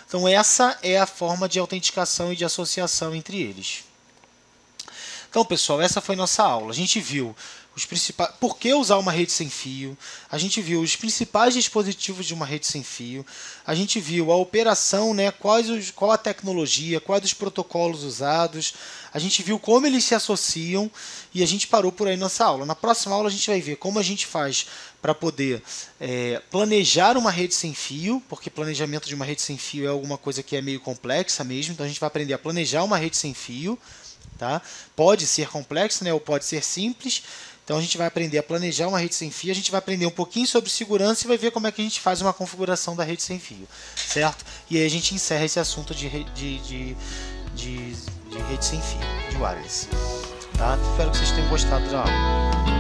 A: Então, essa é a forma de autenticação e de associação entre eles. Então, pessoal, essa foi nossa aula. A gente viu os principais, por que usar uma rede sem fio, a gente viu os principais dispositivos de uma rede sem fio, a gente viu a operação, né, qual a tecnologia, quais os protocolos usados, a gente viu como eles se associam e a gente parou por aí nossa aula. Na próxima aula a gente vai ver como a gente faz para poder planejar uma rede sem fio, porque planejamento de uma rede sem fio é alguma coisa que é meio complexa mesmo, então a gente vai aprender a planejar uma rede sem fio. Tá? Pode ser complexo, né, ou pode ser simples. Então a gente vai aprender a planejar uma rede sem fio, a gente vai aprender um pouquinho sobre segurança e vai ver como é que a gente faz uma configuração da rede sem fio, certo? E aí a gente encerra esse assunto de rede sem fio, de wireless. Tá? Espero que vocês tenham gostado da aula.